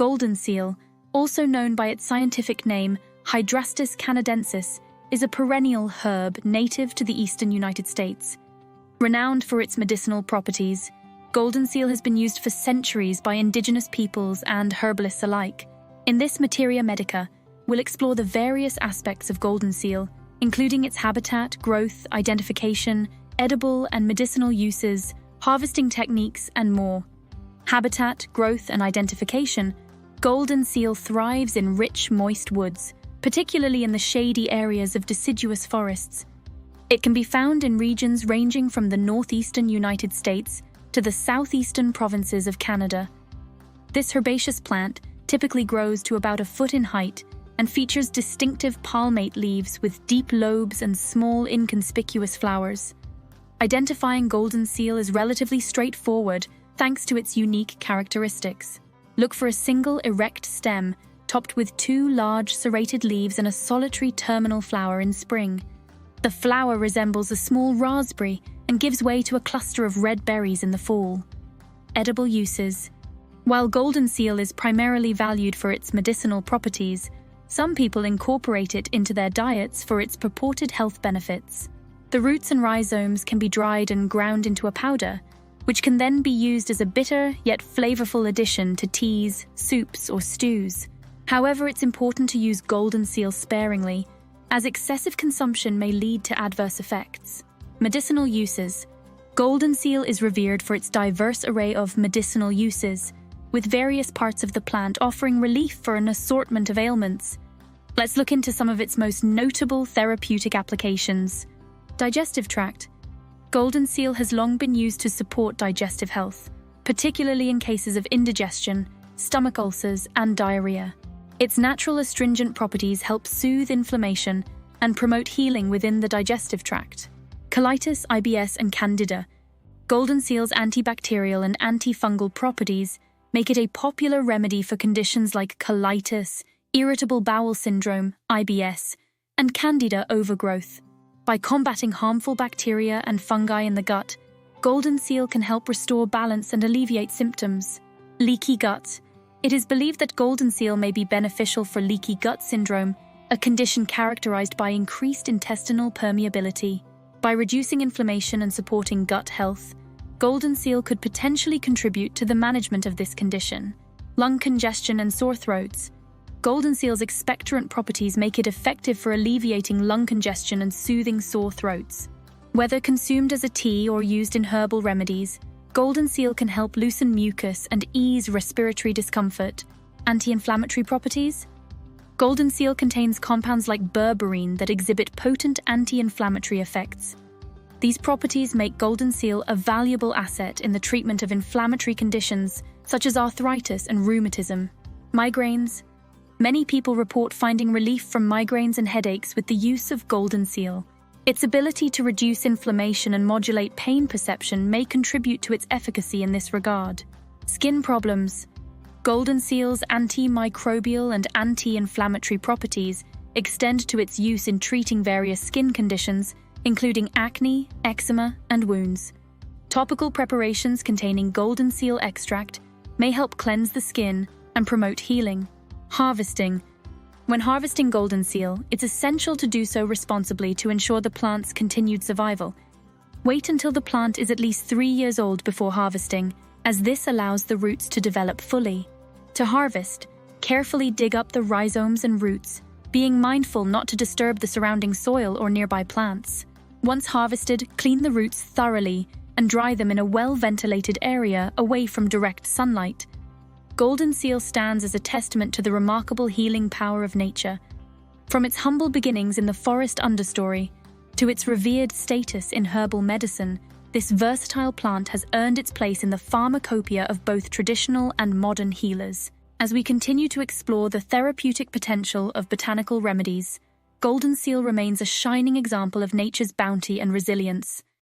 Goldenseal, also known by its scientific name Hydrastis canadensis, is a perennial herb native to the eastern United States. Renowned for its medicinal properties, goldenseal has been used for centuries by indigenous peoples and herbalists alike. In this Materia Medica, we'll explore the various aspects of goldenseal, including its habitat, growth, identification, edible and medicinal uses, harvesting techniques, and more. Habitat, growth, and identification. Goldenseal thrives in rich, moist woods, particularly in the shady areas of deciduous forests. It can be found in regions ranging from the northeastern United States to the southeastern provinces of Canada. This herbaceous plant typically grows to about a foot in height and features distinctive palmate leaves with deep lobes and small, inconspicuous flowers. Identifying goldenseal is relatively straightforward thanks to its unique characteristics. Look for a single erect stem topped with two large serrated leaves and a solitary terminal flower in spring. The flower resembles a small raspberry and gives way to a cluster of red berries in the fall. Edible uses. While goldenseal is primarily valued for its medicinal properties, some people incorporate it into their diets for its purported health benefits. The roots and rhizomes can be dried and ground into a powder, which can then be used as a bitter yet flavorful addition to teas, soups, or stews. However, it's important to use goldenseal sparingly, as excessive consumption may lead to adverse effects. Medicinal uses. Goldenseal is revered for its diverse array of medicinal uses, with various parts of the plant offering relief for an assortment of ailments. Let's look into some of its most notable therapeutic applications. Digestive tract. Goldenseal has long been used to support digestive health, particularly in cases of indigestion, stomach ulcers, and diarrhea. Its natural astringent properties help soothe inflammation and promote healing within the digestive tract. Colitis, IBS, and Candida. Goldenseal's antibacterial and antifungal properties make it a popular remedy for conditions like colitis, irritable bowel syndrome, IBS, and Candida overgrowth. By combating harmful bacteria and fungi in the gut, goldenseal can help restore balance and alleviate symptoms. Leaky gut. It is believed that goldenseal may be beneficial for leaky gut syndrome, a condition characterized by increased intestinal permeability. By reducing inflammation and supporting gut health, goldenseal could potentially contribute to the management of this condition. Lung congestion and sore throats. Goldenseal's expectorant properties make it effective for alleviating lung congestion and soothing sore throats. Whether consumed as a tea or used in herbal remedies, goldenseal can help loosen mucus and ease respiratory discomfort. Anti-inflammatory properties. Goldenseal contains compounds like berberine that exhibit potent anti-inflammatory effects. These properties make goldenseal a valuable asset in the treatment of inflammatory conditions such as arthritis and rheumatism. Migraines. Many people report finding relief from migraines and headaches with the use of goldenseal. Its ability to reduce inflammation and modulate pain perception may contribute to its efficacy in this regard. Skin problems. Goldenseal's antimicrobial and anti-inflammatory properties extend to its use in treating various skin conditions, including acne, eczema, and wounds. Topical preparations containing goldenseal extract may help cleanse the skin and promote healing. Harvesting. When harvesting goldenseal, it's essential to do so responsibly to ensure the plant's continued survival. Wait until the plant is at least 3 years old before harvesting, as this allows the roots to develop fully. To harvest, carefully dig up the rhizomes and roots, being mindful not to disturb the surrounding soil or nearby plants. Once harvested, clean the roots thoroughly and dry them in a well-ventilated area away from direct sunlight. Goldenseal stands as a testament to the remarkable healing power of nature. From its humble beginnings in the forest understory to its revered status in herbal medicine, this versatile plant has earned its place in the pharmacopoeia of both traditional and modern healers. As we continue to explore the therapeutic potential of botanical remedies, goldenseal remains a shining example of nature's bounty and resilience.